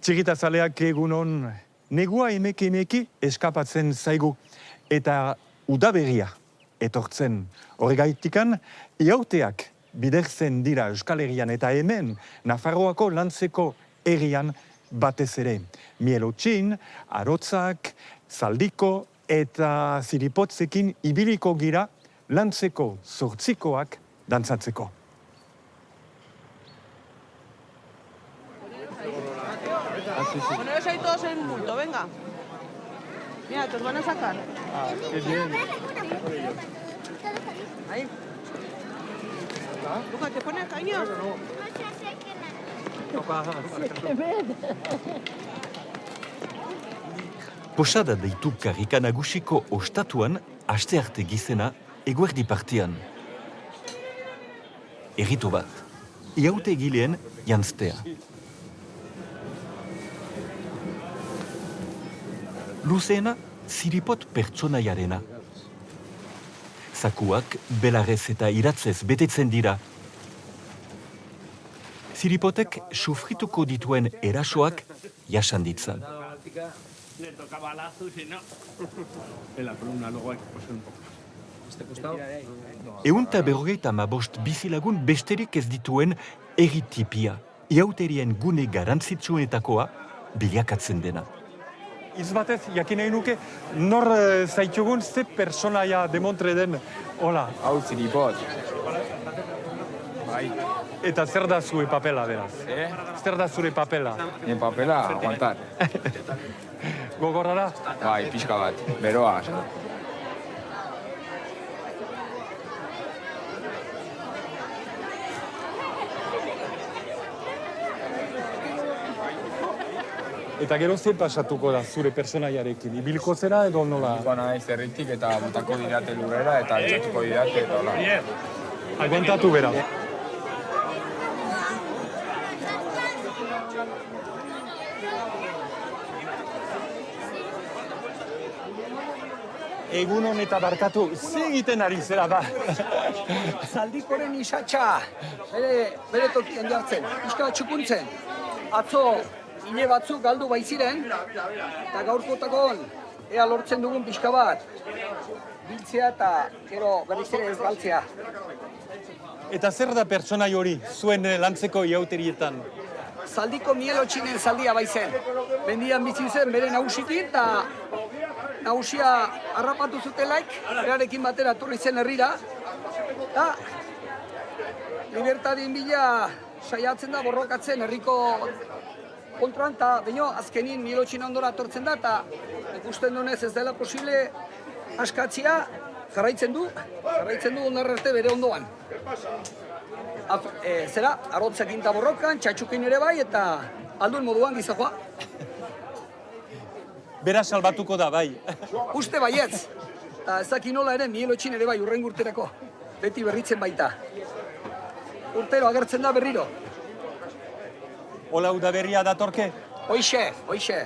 Txigitazaleak egunon, negua emeki eskapatzen zaigu eta udaberria etortzen. Horregaitikan, iauteak bidertzen dira Euskal Herrian eta hemen Nafarroako Lantzeko herrian batez ere. Mielotxin, Arotzak, Zaldiko eta Ziripotzekin ibiliko gira Lantzeko zortzikoak dantzatzeko. Poneros ahí todos en bulto, venga. Mira, te os van a sacar. Ah, qué bien. Ahí. Lucas, ¿te pones, cariño? Posada deitu karrika nagusiko ostatuan, astearte gizena, eguerdi partian. Erritu bat, iaute egileen janztea. Luzeena, Ziripot pertsonaiarena. Zakuak belarrez eta iratzez betetzen dira. Ziripotek sufrituko dituen erasoak jasan ditzan. Le tocaba lazo, si no. En la columna luego hay que poner un poco. ¿Este costado? Eunta berrogeita mabost bizilagun besterik ez dituen erritipia. Iauterien gune garantzitsuenetakoa bilakatzen dena. Iz batez, jakin nahi nuke, nor zaitugun ze personaia demontre den, hola. Hau Ziripot. Bai. Eta zer da zure papela, beraz? Zer da zure papela? Nien papela, aguantar. Gogorra da? Bai, pixka bat, beroa. Eta gero ze pasatuko da zure personaiarekin? Ibilko zera edo nola? Ibilko naiz herritik eta botako didate lurrera eta altxatuko didate eta hola. Aguantatu bera. Egunon eta barkatu, ze egiten ari zera da? Zaldikoren isatxa, bere tokian jartzen, pixka txukuntzen. Atzo, hile batzuk galdu baiziren, eta gaurkotakon, ea lortzen dugun pixka bat. Biltzea eta gero berriz ere ez galtzea. Eta zer da pertsonai hori, zuen Lantzeko iauterietan? Zaldiko Mielotxinen zaldia baizen. Mendian bizi zen bere nagusikin, eta nagusia harrapatu zutelaik, berarekin batera etorri zen herrira. Eta libertadien bila saiatzen da borrokatzen herriko kontran, eta baino azkenin Mielotxina ondora etortzen da, eta ikusten dunez ez dela posible askatzia, jarraitzen du ondar arte bere ondoan. Arotzakin eta borrokan, txatxukin ere bai, eta alduen moduan gizakoa. Bera salbatuko da, bai. Uste baietz. Eta ez daki nola ere Mielotxin ere bai urrengo urterako. Beti berritzen baita. Urtero agertzen da berriro. Hola udaberria datorke? Hoixe.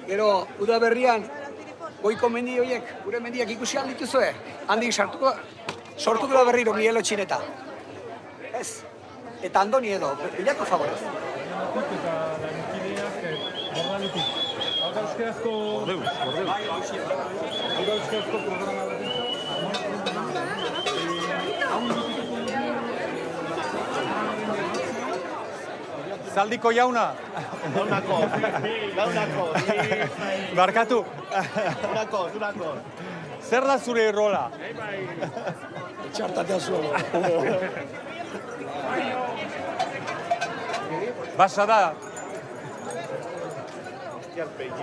Gero udaberrian goiko mendi horiek, gure mendiak ikusi aldituzue. Handik sortuko da berriro Mielotxineta. Ez. Eta Andoni edo, bilako favorez. Zaldiko jauna? Launako. Barkatu. Zunako. Zer da zure rola? Txartatea zuen. Basa da?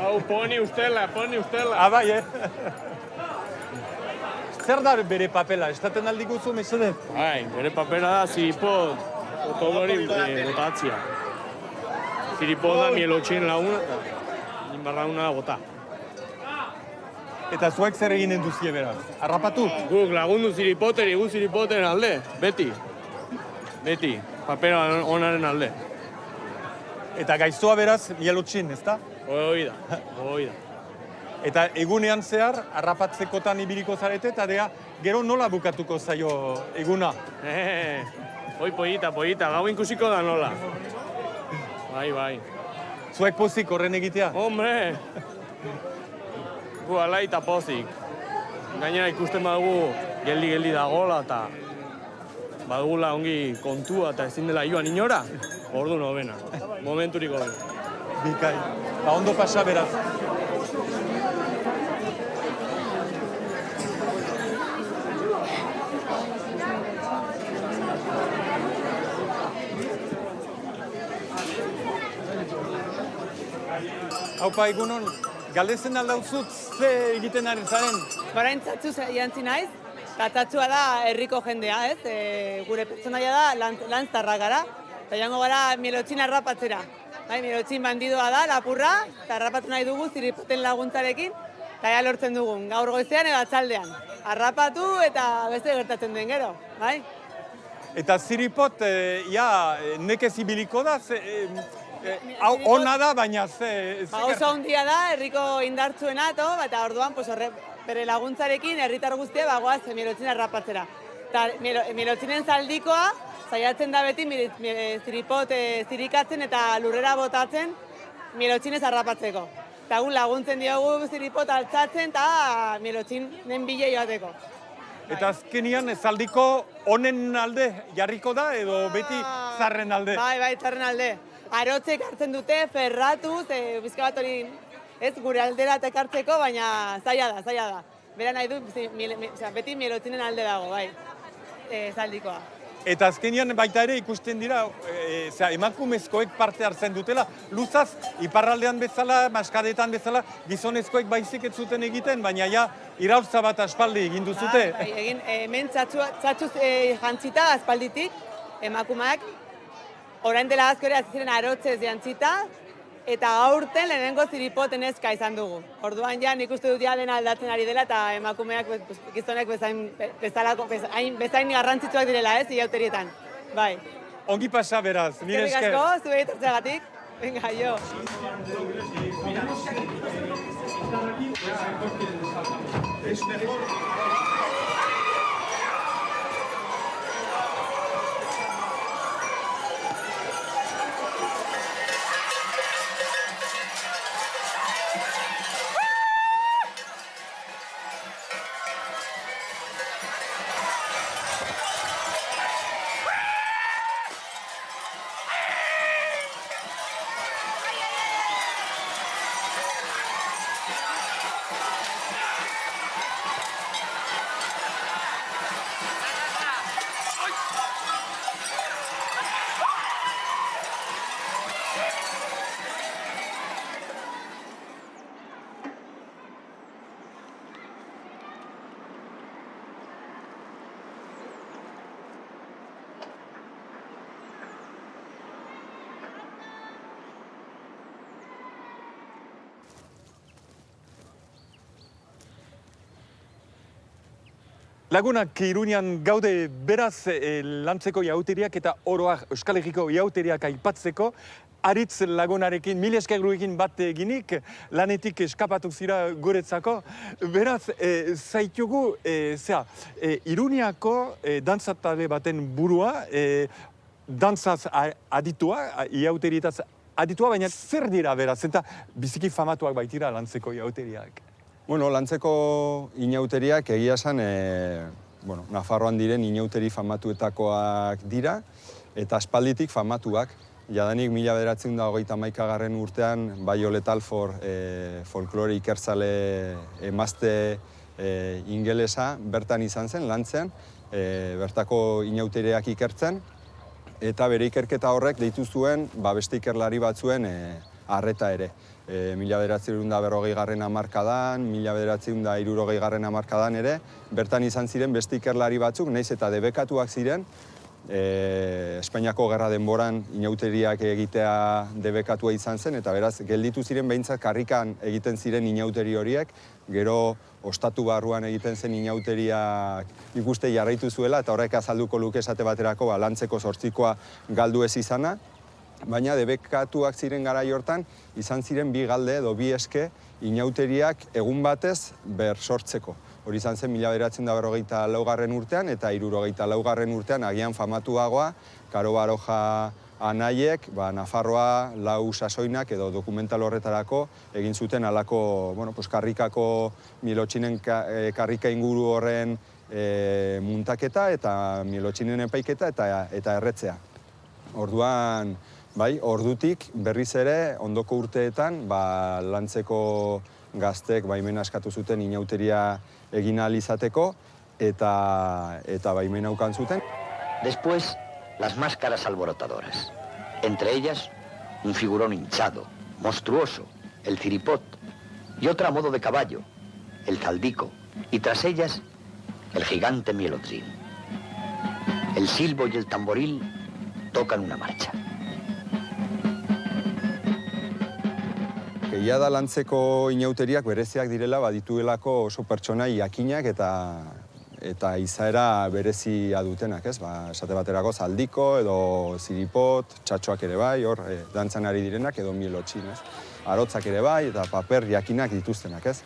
Hau, poni ustela. Bai, Zer da bere papela? Estaten aldiguzu, mesede? Bai, bere papera da Ziripot otolori botatzia. Ziripot da Mielotxin laguna eta inbarrauna bota. Eta zuek zer eginen duzie beraz? Harrapatu? Guk lagundu Ziripoteri, gu Ziripoten alde, beti. Papera onaren alde. Eta gaiztoa beraz, Mielotxin, ezta? Hoi da. Eta egunean zehar, harrapatzekotan ibiliko zarete, eta gero nola bukatuko zaio eguna? Hoi polita, gau inkusiko da nola. Bai. Zuek pozik horren egitea? Hombre! Gu alai eta pozik. Gainera ikusten badugu geldi dagoela eta badugula ongi kontua eta ezin dela joan inora, ordu nobena. Momenturik hori. Bikai. Ondo pasa beraz. Haupa, egunon, galdezen aldauzut ze egiten ari zaren? Barain tzatzu jantzi naiz, eta tzatzua da herriko jendea, ez? Gure pertsonaia da lanztarrak gara, eta joango gara mielotxin harrapatzera. Bai, mielotxin bandidoa da, lapurra, eta harrapatu nahi dugu ziripoten laguntzarekin, eta ja lortzen dugun, gaur goizean edo atzaldean. Harrapatu eta beste gertatzen den gero, bai? Eta ziripot, nekez ibiliko da, hau ona da, baina Oso handia da, herriko indartzuena, eta orduan bere laguntzarekin herritar guztia bagoaz mielotxin harrapatzera. Eta mielotxinen zaldikoa, saiatzen da beti ziripot zirikatzen eta lurrera botatzen mielotxinez harrapatzeko. Eta gu laguntzen diogu ziripot altzatzen eta mielotxinen bile joateko. Eta azkenian zaldiko honen alde jarriko da edo beti zarren alde? Bai, zarren alde. Arotzek hartzen dute, ferratuz, bizka bat hori ez gure aldera ekartzeko, baina zaila da. Bera nahi du, beti mielotxinen alde dago, bai, zaldikoa. Eta azkenian baita ere ikusten dira, emakumezkoek parte hartzen dutela, luzaz, iparraldean bezala, maskadetan bezala, gizonezkoek baizik ez zuten egiten, baina ja, iraultza bat aspaldi egin duzute. Hemen txatzuz jantzita aspalditik, emakumeak, orain dela asko ere ziren arotzez jantzita, eta aurten lehenengo ziripoten ezka izan dugu. Orduan ja nik uste dut ja lehen aldatzen ari dela eta emakumeak gizonek bezain garrantzitsuak direla ez, ilauterietan. Bai. Ongi pasa beraz, mire esker. Eskerrik asko, zure etortzeagatik. Venga, jo. Lagunak Iruñan gaude beraz lantzeko jauteriak eta oroak Euskal Herriko jauteriak aipatzeko, Aritz lagunarekin, mila eskerruekin bat eginik, lanetik eskapatu zira guretzako. Beraz, zaitugu, Iruñako dantzatale baten burua, dantzaz aditua, jauterietaz aditua, baina zer dira beraz, eta biziki famatuak baitira lantzeko jauteriak. Bueno, lantzeko inauteriak egia esan, Nafarroan diren inauteri famatuetakoak dira, eta aspalditik famatuak. Jadanik 1991 urtean Baioleta Alfor folklore ikertzale emazte ingelesa bertan izan zen, lantzean, bertako inauteriak ikertzen, eta bere ikerketa horrek deitu zuen beste ikerlari batzuen arreta ere. 1940 hamarkadan, 1960 hamarkadan ere, bertan izan ziren beste ikerlari batzuk, nahiz eta debekatuak ziren, Espainiako gerra denboran inauteriak egitea debekatua izan zen, eta beraz, gelditu ziren behintzat karrikan egiten ziren inauteri horiek, gero ostatu barruan egiten zen inauteriak ikuste jarraitu zuela, eta horrek azalduko luke esate baterako lantzeko 8koa galdu ez izana, baina debekatuak ziren garai hortan, izan ziren 2 galde edo 2 eske inauteriak egun batez sortzeko. Hori izan zen 1994 urtean eta 1964 urtean agian famatuagoa, Karo Baroja anaiek Nafarroa lau sasoinak edo dokumental horretarako egin zuten halako, karrikako mielotxinen karrika inguru horren muntaketa eta mielotxinen epaiketa eta erretzea. Orduan, ordutik berriz ere ondoko urteetan lantzeko gaztek baimena eskatu zuten inauteria egin ahal izateko eta baimena ukan zuten. Después, las máscaras alborotadoras. Entre ellas, un figurón hinchado, monstruoso, el ciripot, y otra a modo de caballo, el zaldico, y tras ellas, el gigante Mielotrin. El silbo y el tamboril tocan una marcha. Egia da lantzeko inauteriak bereziak direla badituelako oso pertsonai jakinak eta izaera berezia dutenak, ez? Esate baterako zaldiko edo ziripot, txatxoak ere bai, hor dantzan ari direnak edo mielotxin, ez? Arotzak ere bai eta paper jakinak dituztenak, ez?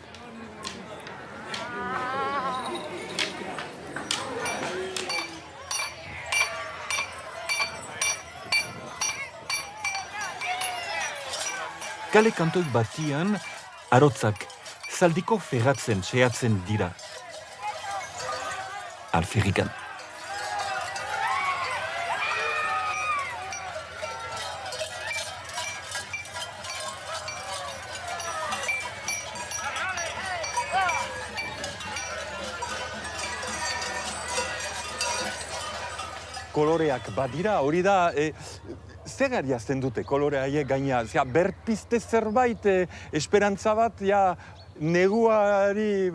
Kale kantoi batian, arotzak zaldiko ferratzen sehatzen dira. Alferrikan. Koloreak badira, hori da, zer ariazten dute kolore haiek gaina? Berpizte zerbait, esperantza bat, neguari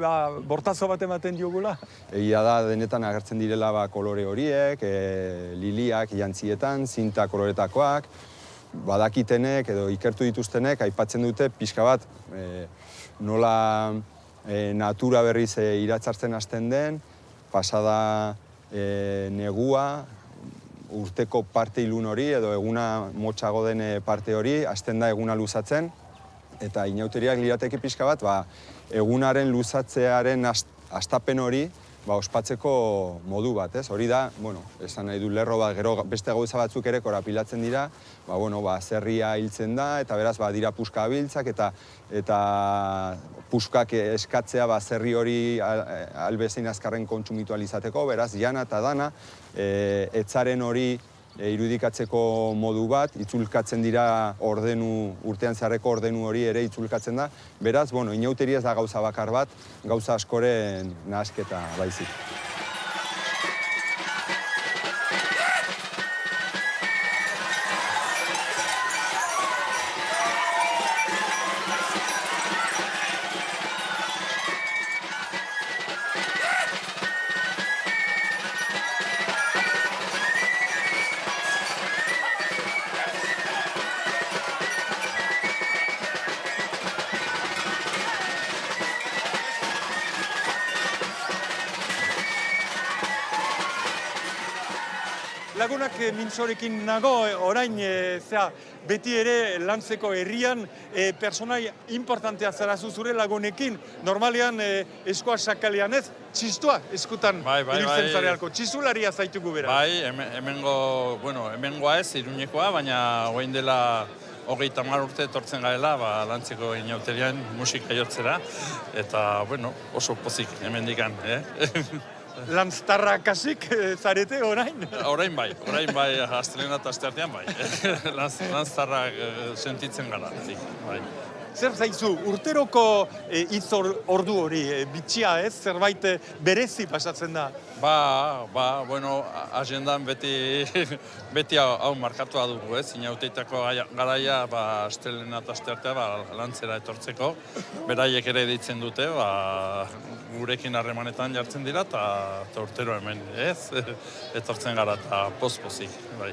bortazo bat ematen diogula? Egia da denetan agertzen direla kolore horiek, liliak jantzietan, zinta koloretakoak, badakitenek edo ikertu dituztenek aipatzen dute pixka bat nola natura berriz iratzartzen hasten den, pasada negua, urteko parte ilun hori edo eguna motxago den parte hori, hasten da eguna luzatzen, eta inauteriak lirateke pixka bat, egunaren luzatzearen hastapen hori ospatzeko modu bat, ez? Hori da, esan nahi du lerro bat, gero beste gauza batzuk ere korapilatzen dira, zerria hiltzen da, eta beraz, dira puska abiltzak, eta puskak eskatzea zerri hori albezein azkarren kontsumitu alizateko, beraz, jana eta dana, etzaren hori irudikatzeko modu bat, itzulkatzen dira urtean zeharreko ordenu hori ere itzulkatzen da. Beraz, inauteria ez da gauza bakar bat, gauza askoren nahasketa baizik. Lagunak Mintzorekin nago, orain beti ere lantzeko herrian personai importantea zarazu zure lagunekin. Normalean eskoa sakalean ez, txistua eskutan ibiltzen zarealko. Txistularia zaitugu bera. Bai, hemengoa ez, Iruñekoa, baina orain dela 30 urte etortzen garela lantzeko inauterian musika jotzera. Eta, oso pozik hemendikan, Lanztarra kasik zarete orain? Orain bai, astelena eta asteartean bai. Lanztarrak sentitzen gara, bai. Zer zaizu, urteroko hitz ordu hori, bitxia ez, zerbait berezi pasatzen da? Agendan beti hau markatua dugu ez, inauteitako garaia astelena eta asteartea lantzera etortzeko. Beraiek ere deitzen dute, gurekin harremanetan jartzen dira eta urtero hemen ez, etortzen gara eta poz-pozik, bai.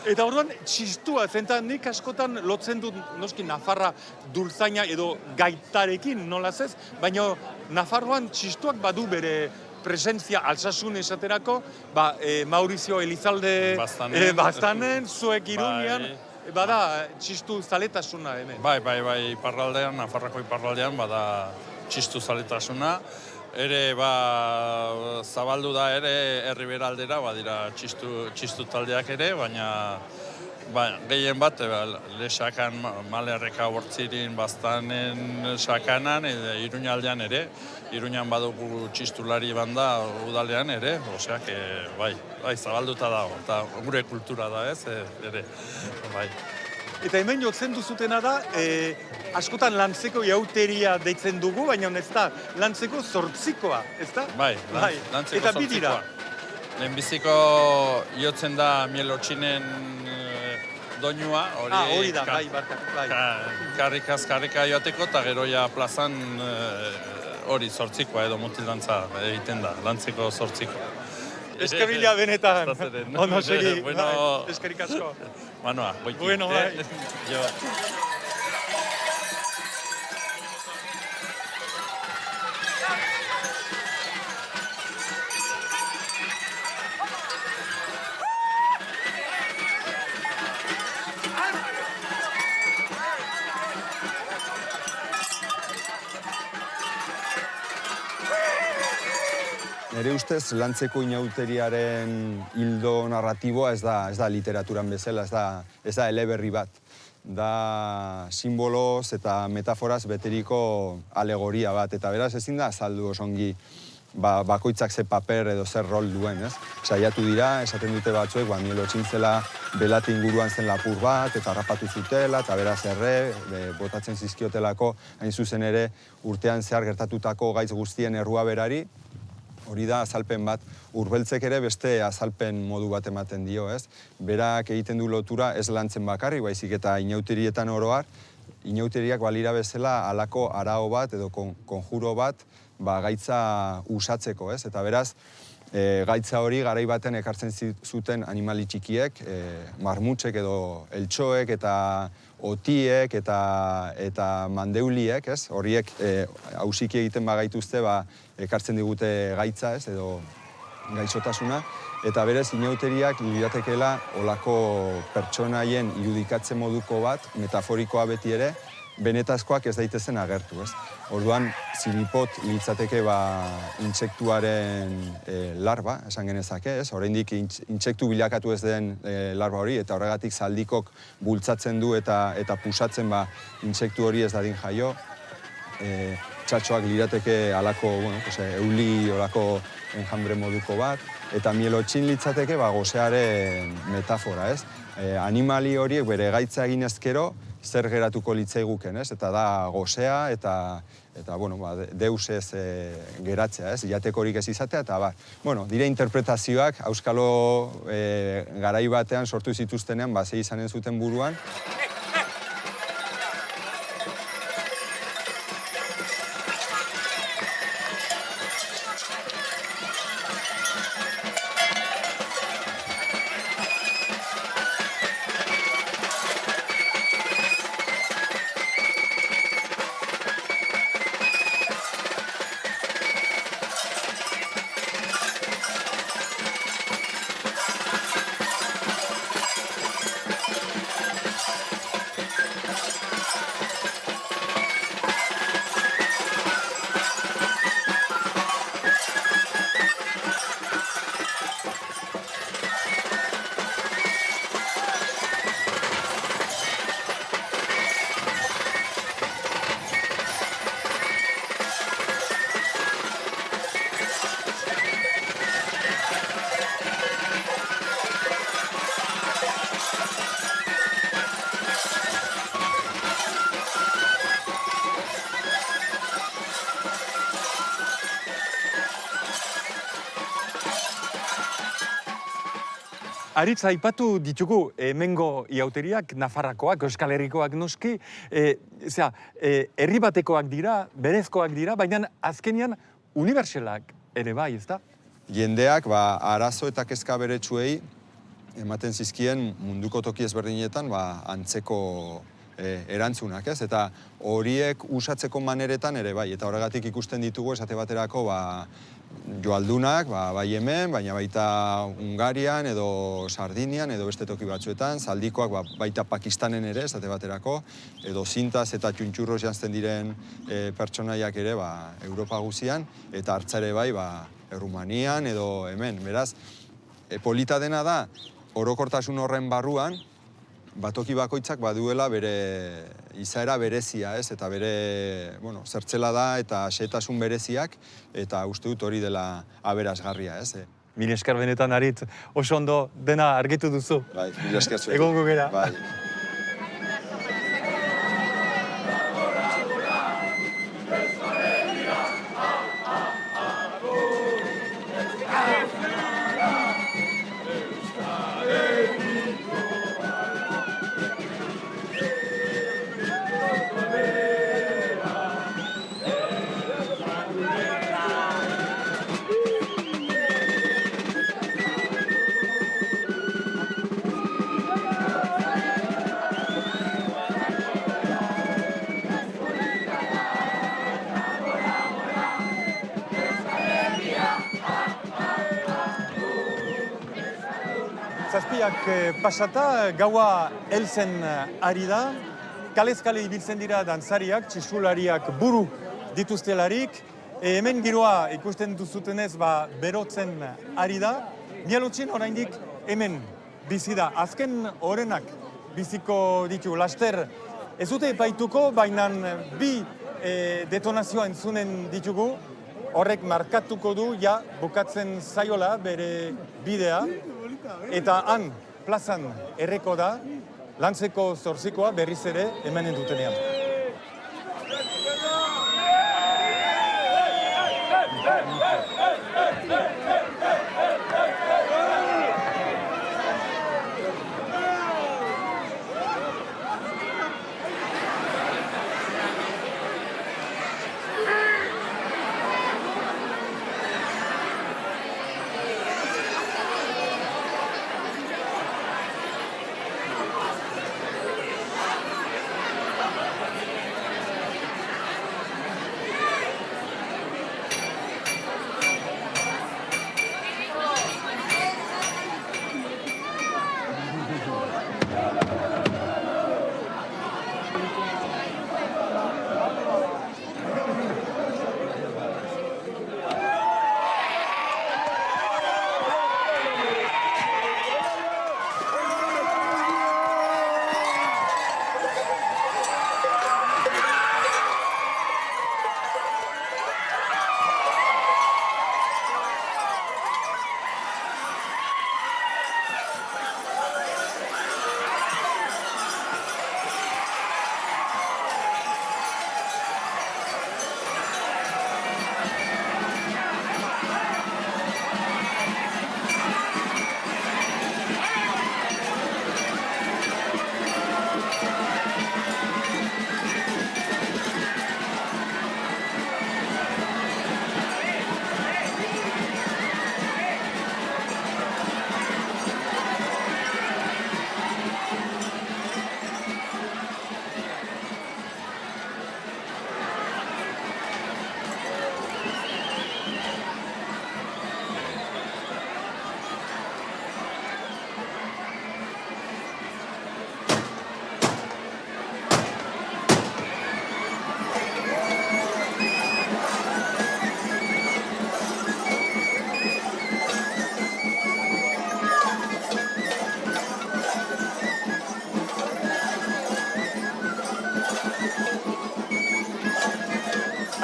Eta orduan, txistua, zentan nik askotan lotzen dut noski Nafarra dulzaina edo gaitarekin, nolaz ez, baina Nafarroan txistuak badu bere presentzia Alsasun esaterako, Maurizio Elizalde Baztanen, zuek Iruñean, bada txistu zaletasuna hemen. Bai, iparraldean, Nafarrako iparraldean, bada txistu zaletasuna. Ere, zabaldu da ere herri beraldera, badira txistu taldeak ere, baina gehien bat, lesakan malerreka hortzirin baztanen sakanan, Iruñaldean ere, Iruñan badugu txistulari banda udalean ere, oseak, bai, zabalduta dago, eta gure kultura da ez, ere, bai. Eta hemen jotzen duzutena da, askotan lantzeko jauteria deitzen dugu, baina ez da lantzeko zortzikoa, ez da? Bai, lantzeko eta bi dira. zortzikoa. Lehenbiziko jotzen da mielotxinen doinua, hori da, bai, bai. Karrika joateko, eta gero ja plazan hori zortzikoa edo mutil-dantza egiten da, lantzeko zortzikoa. Eskerila benetan, ondo segi, bueno, eskerik asko. Manoa, boiki. Bueno, bai. Jo. Nere ustez, lantzeko inauteriaren hildo narratiboa ez da literaturan bezala, ez da eleberri bat. Da simboloz eta metaforaz beteriko alegoria bat, eta beraz ezin da azaldu osongi bakoitzak ze paper edo zer rol duen, ez? Saiatu dira, esaten dute batzuek, mielotxin zela belate inguruan zen lapur bat, eta harrapatu zutela, eta beraz botatzen zizkiotelako, hain zuzen ere, urtean zehar gertatutako gaitz guztien errua berari, hori da azalpen bat, Urbeltzek ere beste azalpen modu bat ematen dio, ez? Berak egiten du lotura ez lantzen bakarri, baizik eta inauterietan oroar, inauteriak balira bezala halako arao bat edo konjuro bat gaitza usatzeko, ez? Eta beraz, gaitza hori garai baten ekartzen zuten animali txikiek, marmutxek edo eltxoek eta otiek eta mandeuliek, ez? Horiek hausiki egiten bagaituzte, ekartzen digute gaitza, ez? Edo gaixotasuna. Eta berez, inauteriak liratekeela olako pertsonaien irudikatze moduko bat, metaforikoa beti ere, benetazkoak ez daitezen agertu, ez? Orduan, ziripot litzateke intsektuaren larba, esan genezake, ez? Oraindik intsektu bilakatu ez den larba hori, eta horregatik zaldikok bultzatzen du eta pusatzen intsektu hori ez dadin jaio. Txatxoak lirateke alako, euli olako enjambre moduko bat, eta mielotxin litzateke gosearen metafora, ez? Animali horiek bere gaitza egin ezkero, zer geratuko litzaiguken, ez? Eta da gosea eta deus ez geratzea, ez? Jatekorik ez izatea, eta dire interpretazioak, auskalo garai batean sortu zituztenean, ze izanen zuten buruan. Aritz, aipatu ditugu hemengo iauteriak, Nafarrakoak, Euskal Herrikoak noski, herri batekoak dira, berezkoak dira, baina azkenean unibertsalak ere bai, ez da? Jendeak arazo eta kezka beretsuei ematen zizkien munduko toki ezberdinetan antzeko erantzunak, ez? Eta horiek usatzeko maneretan ere bai, eta horregatik ikusten ditugu esate baterako joaldunak, bai hemen, baina baita Hungarian edo Sardinian edo beste toki batzuetan, zaldikoak baita Pakistanen ere, esate baterako, edo zintaz eta txuntxurroz janzten diren pertsonaiak ere Europa guzian, eta hartzare bai Errumanian edo hemen. Beraz, polita dena da, orokortasun horren barruan, batoki bakoitzak baduela bere izaera berezia, ez? Eta bere, zertzela da eta xehetasun bereziak, eta uste dut hori dela aberasgarria, ez? Mil esker benetan Aritz, oso ondo dena argitu duzu. Bai, mil esker zuekin. Egongo gera. Bai. Zazpiak pasata, gaua heltzen ari da. Kalez-kale ibiltzen dira dantzariak, txisulariak buru dituztelarik. Hemen giroa ikusten duzutenez berotzen ari da. Mialotxin oraindik hemen bizi da. Azken orenak biziko ditu. Laster ez dute epaituko, baina bi detonazioa entzunen ditugu. Horrek markatuko du, bukatzen zaiola bere bidea. Eta han, plazan erreko da, lantzeko zorzikoa berriz ere emanen dutenean.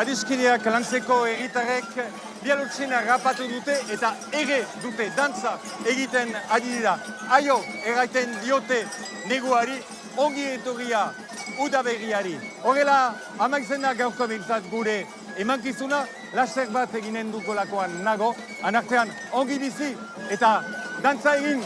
Adiskideak lantzeko egitarrek Bialotxina rapatu dute eta ege dute dantza egiten ari dira. Aio erraiten diote neguari, ongi etorria udaberriari. Horrela, amaitzen da gaurko bintzat gure emankizuna, laster bat eginen dukolakoan nago, anartean ongi bizi eta dantza egin!